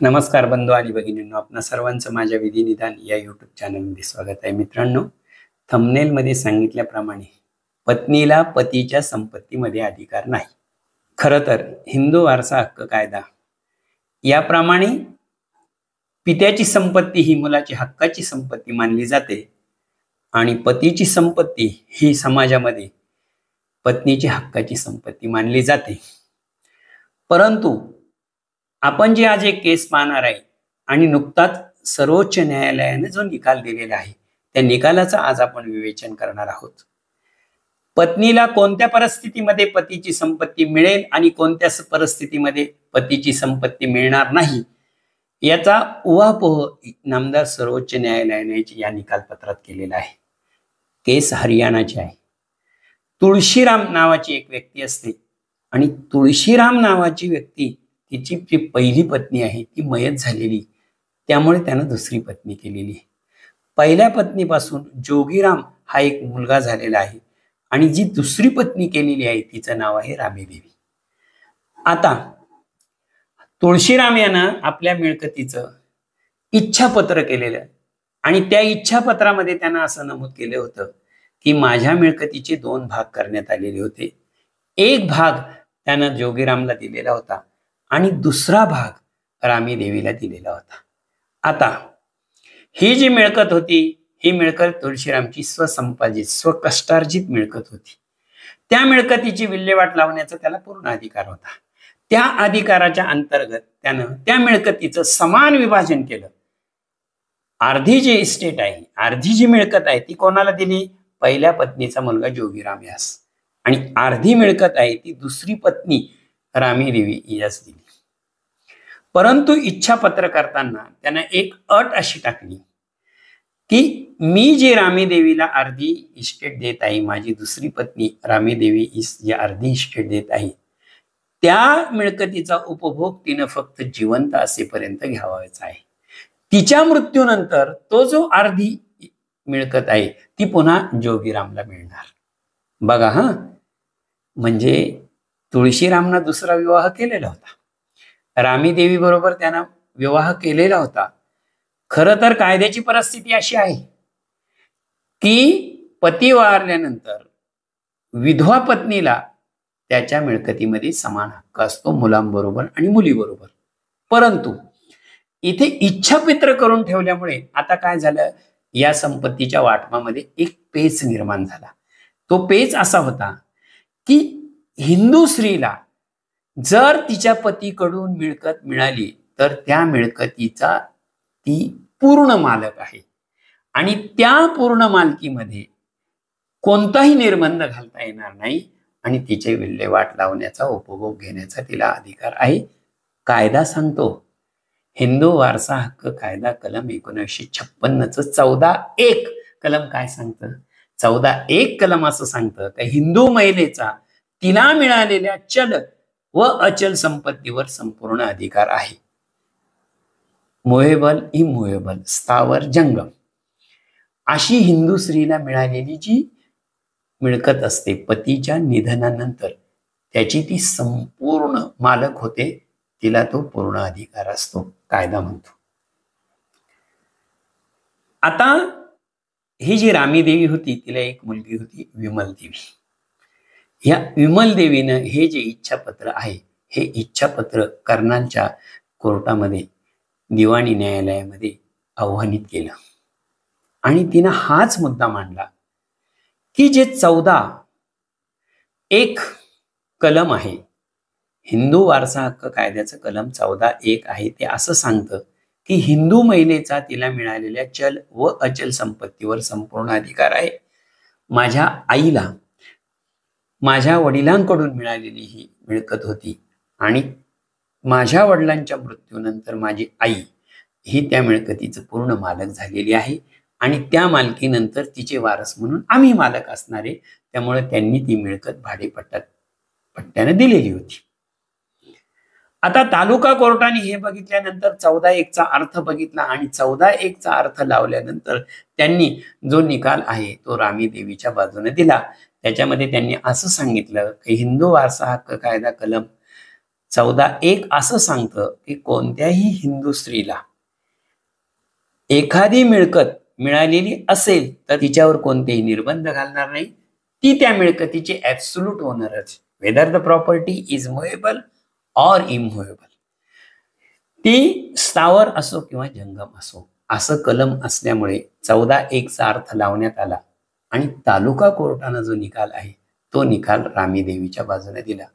नमस्कार बंधू आणि भगिनींनो, आपणा सर्वांचं माझ्या विधी निदान या यूट्यूब चॅनलमध्ये स्वागत आहे. मित्रांनो, थंबनेलमध्ये सांगितल्याप्रमाणे पत्नीला पतीच्या संपत्तीमध्ये अधिकार नाही. खरं तर हिंदू वारसा हक्क कायदा याप्रमाणे पित्याची संपत्ती ही मुलाची हक्काची संपत्ती मानली जाते आणि पतीची संपत्ती ही समाजामध्ये पत्नीची हक्काची संपत्ती मानली जाते. परंतु आपण जे आज एक केस पाहणार आहे आणि नुकताच सर्वोच्च न्यायालयाने जो निकाल दिलेला आहे त्या निकालाचं आज आपण विवेचन करणार आहोत. पत्नीला कोणत्या परिस्थितीमध्ये पतीची संपत्ती मिळेल आणि कोणत्या परिस्थितीमध्ये पतीची संपत्ती मिळणार नाही याचा उहापोह नामदार सर्वोच्च न्यायालयाने या निकालपत्रात केलेला आहे. केस हरियाणाची आहे. तुळशीराम नावाची एक व्यक्ती असते आणि तुळशीराम नावाची व्यक्ती तिची जी पहिली पत्नी आहे ती मयत झालेली, त्यामुळे त्यानं दुसरी पत्नी केलेली आहे. पहिल्या पत्नीपासून जोगीराम हा एक मुलगा झालेला आहे आणि जी दुसरी पत्नी केलेली आहे तिचं नाव आहे रामीदेवी. आता तुळशीराम यानं आपल्या मिळकतीचं इच्छापत्र केलेलं आणि त्या इच्छापत्रामध्ये त्यानं असं नमूद केलं होतं की माझ्या मिळकतीचे 2 भाग करण्यात आलेले होते. एक भाग त्यानं जोगीरामला दिलेला होता आणि दुसरा भाग रामी देवीला दिलेला होता. आता ही जी मिळकत होती ही मिळकत तुळशीरामची स्वसंपादित स्वकष्टार्जित मिळकत होती. त्या मिळकतीची विल्हेवाट लावण्याचा त्याला पूर्ण अधिकार होता. त्या अधिकाराच्या अंतर्गत त्यानं त्या मिळकतीचं समान विभाजन केलं. अर्धी जी इस्टेट आहे, अर्धी जी मिळकत आहे ती कोणाला दिली? पहिल्या पत्नीचा मुलगा जोगीराम यास, आणि अर्धी मिळकत आहे ती दुसरी पत्नी रामी देवी यास दिली. परंतु इच्छापत्र करताना त्यानं एक अट अशी टाकली की मी जी रामी देवीला अर्धी इस्टेट देत आहे, माझी दुसरी पत्नी रामी देवी जी अर्धी इस्टेट देत आहे, त्या मिळकतीचा उपभोग तिनं फक्त जिवंत असेपर्यंत घ्यावायचा आहे. तिच्या मृत्यूनंतर तो जो अर्धी मिळकत आहे ती पुन्हा जोगीरामला मिळणार. बघा हा, म्हणजे तुळशीरामनं दुसरा विवाह केलेला होता, रामी देवी बरोबर त्यानं विवाह केलेला होता. खरं तर कायद्याची परिस्थिती अशी आहे की पती वारल्यानंतर विधवा पत्नीला त्याच्या मिळकतीमध्ये समान हक्क असतो मुलांबरोबर आणि मुलीबरोबर. परंतु इथे इच्छापत्र करून ठेवल्यामुळे आता काय झालं, या संपत्तीच्या वाटपामध्ये एक पेच निर्माण झाला. तो पेच असा होता की हिंदू स्त्रीला जर तिच्या पतीकडून मिळकत मिळाली तर त्या मिळकतीचा ती पूर्ण मालक आहे आणि त्या पूर्ण मालकीमध्ये कोणताही निर्बंध घालता येणार नाही आणि तिचे विल्हेवाट लावण्याचा उपभोग घेण्याचा तिला अधिकार आहे. कायदा सांगतो, हिंदू वारसा हक्क कायदा कलम 1956 14(1) कलम काय सांगतं? 14(1) कलम असं सांगतं की हिंदू महिलेचा तिला मिळालेल्या चल व अचल संपत्तीवर संपूर्ण अधिकार आहे. मुव्हेबल इमुव्हेबल स्थावर जंगम अशी हिंदू स्त्रीला मिळालेली जी मिळकत असते पतीच्या निधनानंतर त्याची ती संपूर्ण मालक होते, तिला तो पूर्ण अधिकार असतो, कायदा म्हणतो. आता ही जी रामी देवी होती तिला एक मुलगी होती विमल देवी. या विमल देवीनं हे जे इच्छापत्र आहे हे इच्छापत्र कर्नालच्या कोर्टामध्ये दिवाणी न्यायालयामध्ये आव्हानित केलं आणि तिनं हाच मुद्दा मांडला की जे 14(1) कलम आहे हिंदू वारसा हक्क कायद्याचं कलम 14(1) आहे, ते असं सांगतं की हिंदू महिलेचा तिला मिळालेल्या चल व अचल संपत्तीवर संपूर्ण अधिकार आहे. माझ्या आईला माझ्या वडिलांकडून मिळालेली ही मिळकत होती आणि माझ्या वडिलांच्या मृत्यूनंतर माझी आई ही त्या मिळकतीचं पूर्ण मालक झालेली आहे आणि त्या मालकीनंतर तिचे वारस म्हणून आम्ही मालक असणारे, त्यामुळे त्यांनी ती मिळकत भाडेपट्ट्याने दिलेली होती. आता तालुका कोर्टाने हे बघितल्यानंतर 14(1) अर्थ बघितला आणि 14(1) अर्थ लावल्यानंतर त्यांनी जो निकाल आहे तो रामी देवीच्या बाजूने दिला. त्याच्यामध्ये त्यांनी असं सांगितलं की हिंदू वारसा हक्क कायदा कलम 14:1 असं सांगतं की कोणत्याही हिंदू स्त्रीला एखादी मिळकत मिळालेली असेल तर तिच्यावर कोणतेही निर्बंध घालणार नाही. ती त्या मिळकतीची ऍब्सोल्यूट ओनरच, whether the property is movable or immovable. ती स्थावर असो किंवा जंगम असो, असं कलम असल्यामुळे 14:1 चा अर्थ लावण्यात आला आणि तालुका कोर्टानं जो निकाल आहे तो निकाल रामी देवीच्या बाजूने दिला.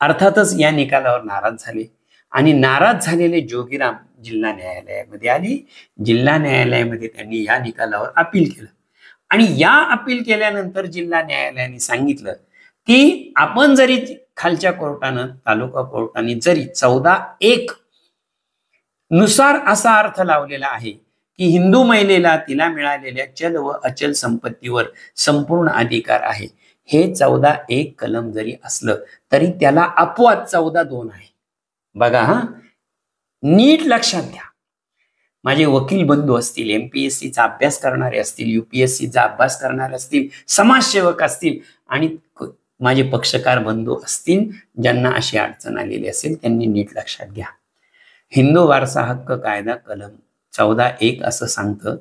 अर्थातच या निकालावर नाराज झाले आणि नाराज झालेले जोगीराम जिल्हा न्यायालयामध्ये आले. जिल्हा न्यायालयामध्ये त्यांनी या निकालावर अपील केलं आणि या अपील केल्यानंतर जिल्हा न्यायालयाने सांगितलं की आपण जरी खालच्या कोर्टानं, तालुका कोर्टाने जरी 14:1 नुसार असा अर्थ लावलेला आहे की हिंदू महिलेला तिला मिळालेल्या चल व अचल संपत्तीवर संपूर्ण अधिकार आहे, हे 14:1 कलम जरी असलं तरी त्याला अपवाद 14:2 आहे. बघा हा, नीट लक्षात घ्या. माझे वकील बंधू असतील, MPSCचा अभ्यास करणारे असतील, UPSCचा अभ्यास करणारे असतील, समाजसेवक असतील आणि माझे पक्षकार बंधू असतील ज्यांना अशी अडचण आलेली असेल, त्यांनी नीट लक्षात घ्या. हिंदू वारसा हक्क कायदा कलम 14:1 असं सांगतं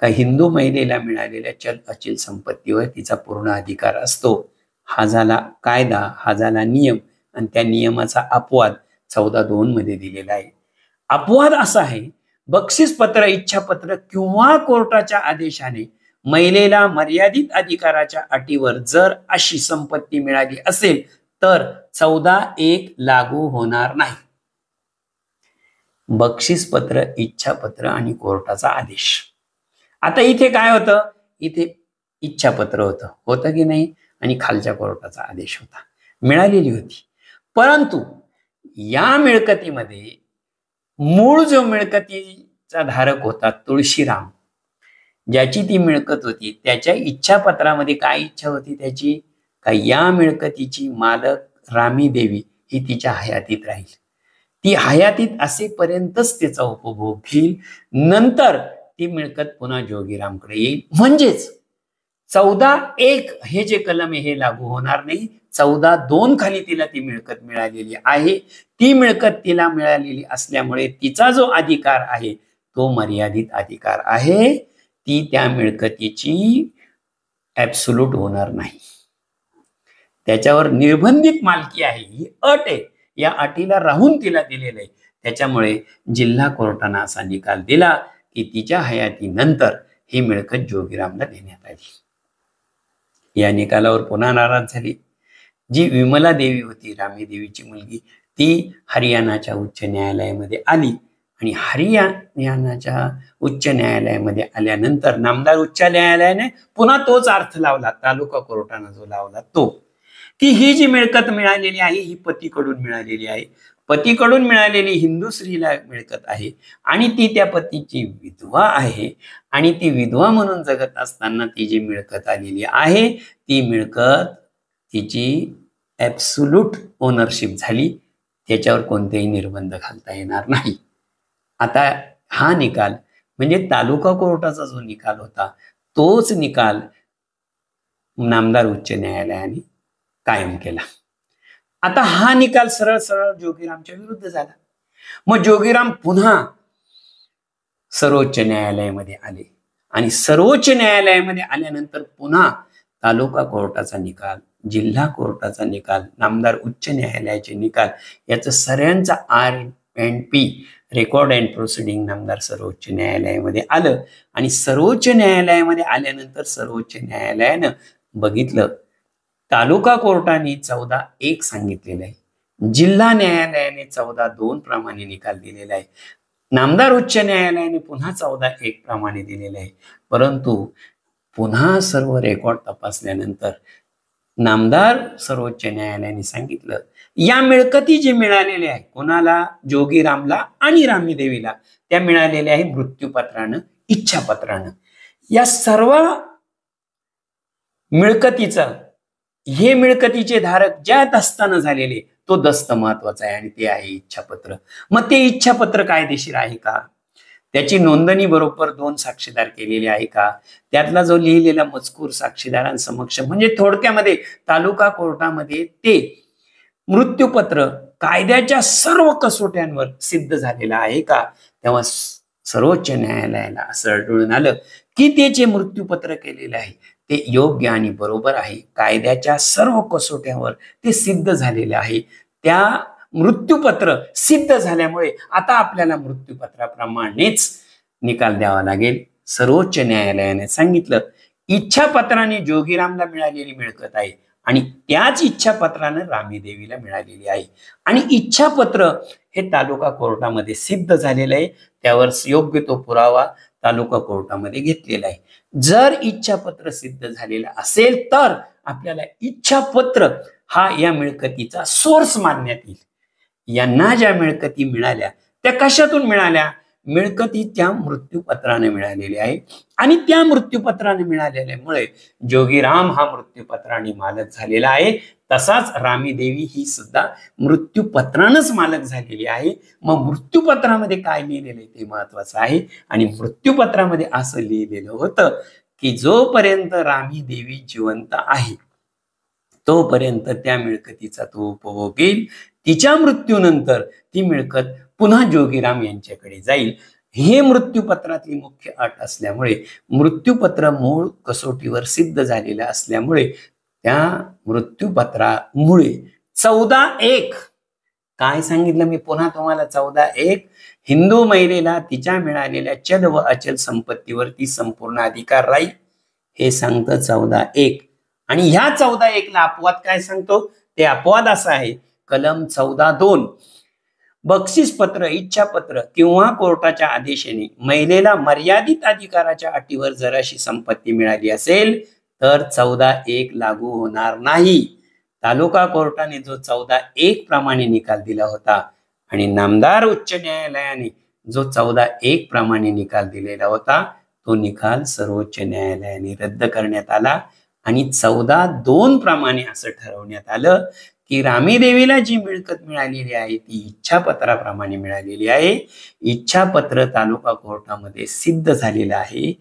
का हिंदू महिलेला मिळालेल्या चल अचल संपत्तीवर तिचा पूर्ण अधिकार असतो. हा झाला कायदा, हा झाला नियम आणि त्या नियमाचा अपवाद 14:2 मध्ये दिलेला आहे. अपवाद असा आहे, बक्षीसपत्र, इच्छापत्र किंवा कोर्टाच्या आदेशाने महिलेला मर्यादित अधिकाराच्या अटीवर जर अशी संपत्ती मिळाली असेल तर 14:1 लागू होणार नाही. बक्षीसपत्र, इच्छापत्र आणि कोर्टाचा आदेश. आता इथे काय होतं, इथे इच्छापत्र होतं की नाही आणि खालच्या कोर्टाचा आदेश होता, मिळालेली होती. परंतु या मिळकतीमध्ये मूळ जो मिळकतीचा धारक होता तुळशीराम, ज्याची ती मिळकत होती, त्याच्या इच्छापत्रामध्ये काय इच्छा होती त्याची, का या मिळकतीची मालक रामी देवी ही तिच्या हयातीत राहील, ती हयातीत असेपर्यंतच त्याचा उपभोग घेईल, नंतर ती मिळकत पुन्हा जोगीरामकडे येईल. म्हणजेच 14:1 हे जे कलम आहे हे लागू होणार नाही. 14:2 खाली तिला ती मिळकत मिळालेली आहे. ती मिळकत तिला मिळालेली असल्यामुळे तिचा जो अधिकार आहे तो मर्यादित अधिकार आहे. ती त्या मिळकतीची ऍब्सोल्यूट होणार नाही, त्याच्यावर निर्बंधित मालकी आहे, ही अट आहे. या अटीला राहून तिला दिलेलं आहे. त्याच्यामुळे जिल्हा कोर्टाने असा निकाल दिला की तिच्या हयातीनंतर ही मिळकत जोगीरामला देण्यात आली. या निकालावर पुन्हा नाराज झाली. जी विमला देवी होती, रामी देवीची मुलगी, ती हरियाणाच्या उच्च न्यायालयामध्ये आली आणि हरियाणाच्या उच्च न्यायालयामध्ये आल्यानंतर नामदार उच्च न्यायालयाने पुन्हा तोच अर्थ लावला, तालुका कोर्टाने जो लावला तो, की ही जी मिळकत मिळालेली आहे ही पतीकडून मिळालेली आहे. पतीकडून मिळालेली हिंदू स्त्रीला मिळकत आहे आणि ती त्या पतीची विधवा आहे आणि ती विधवा म्हणून जगत असताना ती जी मिळकत आलेली आहे ती मिळकत तिची ऍब्सोल्यूट ओनरशिप झाली, त्याच्यावर कोणतेही निर्बंध घालता येणार नाही. आता हा निकाल म्हणजे तालुका कोर्टाचा जो निकाल होता तोच निकाल नामदार उच्च न्यायालयाने कायम केला. आता हा निकाल सरळ सरळ जोगीरामच्या विरुद्ध झाला. मग जोगीराम पुन्हा सर्वोच्च न्यायालयामध्ये आले आणि सर्वोच्च न्यायालयामध्ये आल्यानंतर पुन्हा तालुका कोर्टाचा निकाल, जिल्हा कोर्टाचा निकाल, नामदार उच्च न्यायालयाचे निकाल, याचं सगळ्यांचा R&P रेकॉर्ड अँड प्रोसिडिंग नामदार सर्वोच्च न्यायालयामध्ये आलं आणि सर्वोच्च न्यायालयामध्ये आल्यानंतर सर्वोच्च न्यायालयानं बघितलं तालुका कोर्टाने 14:1 सांगितलेलं आहे, जिल्हा न्यायालयाने 14:2 प्रमाणे निकाल दिलेला आहे, नामदार उच्च न्यायालयाने पुन्हा 14:1 प्रमाणे दिलेलं आहे. परंतु पुन्हा सर्व रेकॉर्ड तपासल्यानंतर नामदार सर्वोच्च न्यायालयाने सांगितलं या मिळकती जी मिळालेल्या आहे कोणाला, जोगीरामला आणि रामी देवीला, त्या मिळालेल्या आहे मृत्यूपत्रानं, इच्छापत्रानं. या सर्व मिळकतीचं, हे मिळकतीचे धारक ज्या दस्तानं झालेले तो दस्त महत्वाचा आहे आणि ते आहे इच्छापत्र. मग ते इच्छापत्र कायदेशीर आहे का, त्याची नोंदणी बरोबर 2 साक्षीदार केलेले आहे का, त्यातला जो लिहिलेला मजकूर साक्षीदारांसमक्ष, म्हणजे थोडक्यामध्ये तालुका कोर्टामध्ये ते मृत्यूपत्र कायद्याच्या सर्व कसोट्यांवर सिद्ध झालेलं आहे का, तेव्हा सर्वोच्च न्यायालयाला असं आढळून आलं की ते जे मृत्यूपत्र केलेलं आहे ते योग्य आणि बरोबर आहे. कायद्याच्या सर्व कसोट्यांवर ते सिद्ध झालेले आहे. त्या मृत्यूपत्र सिद्ध झाल्यामुळे आता आपल्याला मृत्यूपत्राप्रमाणेच निकाल द्यावा लागेल. सर्वोच्च न्यायालयाने सांगितलं इच्छापत्राने जोगीरामला मिळालेली मिळकत आहे आणि त्याच इच्छापत्रानं रामी देवीला मिळालेली आहे आणि इच्छापत्र हे तालुका कोर्टामध्ये सिद्ध झालेलं आहे. त्यावर योग्य तो पुरावा तालुका कोर्टामध्ये घेतलेला आहे. जर इच्छापत्र सिद्ध झालेलं असेल तर आपल्याला इच्छापत्र हा या मिळकतीचा सोर्स मानण्यात येईल. यांना ज्या मिळकती मिळाल्या त्या कशातून मिळाल्या, मिळकती त्या मृत्यूपत्राने मिळालेली आहे आणि त्या मृत्यूपत्राने मिळालेल्यामुळे जोगीराम हा मृत्यूपत्राने मालक झालेला आहे. तसाच रामी देवी ही सुद्धा मृत्यूपत्रानंच मालक झालेली आहे. मग मृत्यूपत्रामध्ये काय लिहिलेलं आहे ते महत्वाचं आहे आणि मृत्यूपत्रामध्ये असं लिहिलेलं होतं की जोपर्यंत रामी देवी जिवंत आहे तोपर्यंत त्या मिळकतीचा तो उपभोग घेईल. तिच्या मृत्यूनंतर ती मिळकत पुन्हा जोगीराम यांच्याकडे जाईल. हे मृत्यूपत्रातली मुख्य अट असल्यामुळे मृत्यूपत्र मूळ कसोटीवर सिद्ध झालेलं असल्यामुळे त्या मृत्यूपत्रामुळे 14(1) काय सांगितलं मी पुन्हा तुम्हाला 14(1) हिंदू महिलेला तिच्या मिळालेल्या चल व अचल संपत्तीवरती संपूर्ण अधिकार राहील हे सांगतं 14(1). आणि ह्या 14(1) ला अपवाद काय सांगतो, ते अपवाद असा आहे कलम 14(2) बक्षीसपत्र, इच्छापत्र किंवा कोर्टाच्या आदेशाने महिलेला मर्यादित अधिकाराच्या अटीवर जर अशी संपत्ती मिळाली असेल तर 14(1) लागू होणार नाही. तालुका कोर्टाने जो 14(1) प्रमाणे निकाल दिला होता आणि नामदार उच्च न्यायालयाने जो 14(1) प्रमाणे निकाल दिलेला होता तो निकाल सर्वोच्च न्यायालयाने रद्द करण्यात आला आणि 14(2) प्रमाणे असं ठरवण्यात आलं की रामी देवीला जी मिळकत मिळालेली आहे ती इच्छापत्राप्रमाणे मिळालेली आहे. इच्छापत्र तालुका कोर्टामध्ये सिद्ध झालेलं आहे.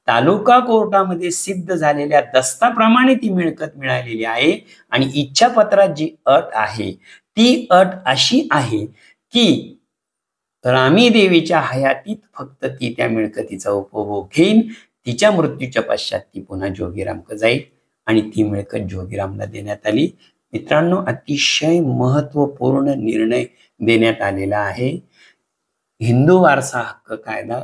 तालुका कोर्टामध्ये सिद्ध झालेल्या दस्ताप्रमाणे ती मिळकत मिळालेली आहे आणि इच्छापत्रात जी अट आहे ती अट अशी आहे की रामी देवीच्या हयातीत फक्त ती त्या मिळकतीचा उपभोग घेईन. तिच्या मृत्यूच्या पश्चात ती पुन्हा जोगीरामकडे जाईल आणि ती मिळकत जोगीरामला देण्यात आली. मित्रांनो, अतिशय महत्वपूर्ण निर्णय देण्यात आलेला आहे. हिंदू वारसा हक्क कायदा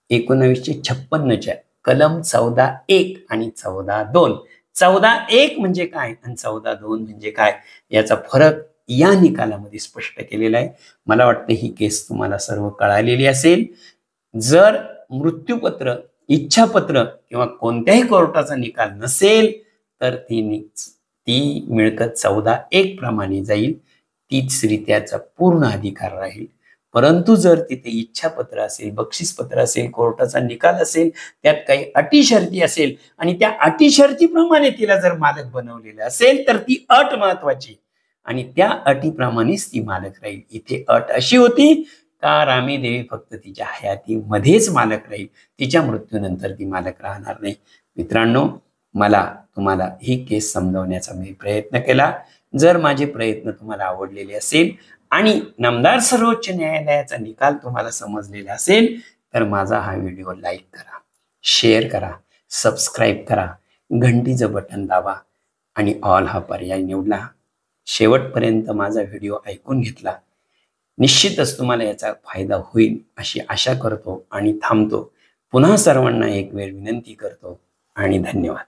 1956च्या कलम 14(1) आणि 14(2). 14(1) म्हणजे काय आणि 14(2) म्हणजे काय याचा फरक या निकालामध्ये स्पष्ट केलेला आहे. मला वाटतं ही केस तुम्हाला सर्व कळालेली असेल. जर मृत्यूपत्र, इच्छापत्र किंवा कोणत्याही कोर्टाचा निकाल नसेल तर ती मिळकत 14(1) प्रमाणे जाईल. तीच स्त्रीत्याचा पूर्ण अधिकार राहील. परंतु जर तिथे इच्छापत्र असेल, बक्षीसपत्र असेल, कोर्टाचा निकाल असेल, त्यात काही अटी शर्ती असेल आणि त्या अटी शर्तीप्रमाणे तिला जर मालक बनवलेलं असेल तर ती अट महत्वाची आणि त्या अटीप्रमाणेच ती मालक राहील. इथे अट अशी होती का रामी देवी फक्त तिच्या हयातीमध्येच मालक राहील, तिच्या मृत्यूनंतर ती मालक राहणार नाही. मित्रांनो, मला तुम्हाला ही केस समजवण्याचा मी प्रयत्न केला. जर माझे प्रयत्न तुम्हाला आवडलेले असेल आणि नामदार सर्वोच्च न्यायालयाचा निकाल तुम्हाला समजलेला असेल तर माझा हा व्हिडिओ लाईक करा, शेअर करा, सबस्क्राईब करा, घंटीचं बटन दाबा आणि ऑल हा पर्याय निवडला. शेवटपर्यंत माझा व्हिडिओ ऐकून घेतला. निश्चितच तुम्हाला याचा फायदा होईल अशी आशा करतो आणि थांबतो. पुन्हा सर्वांना एक वेळ विनंती करतो आणि धन्यवाद.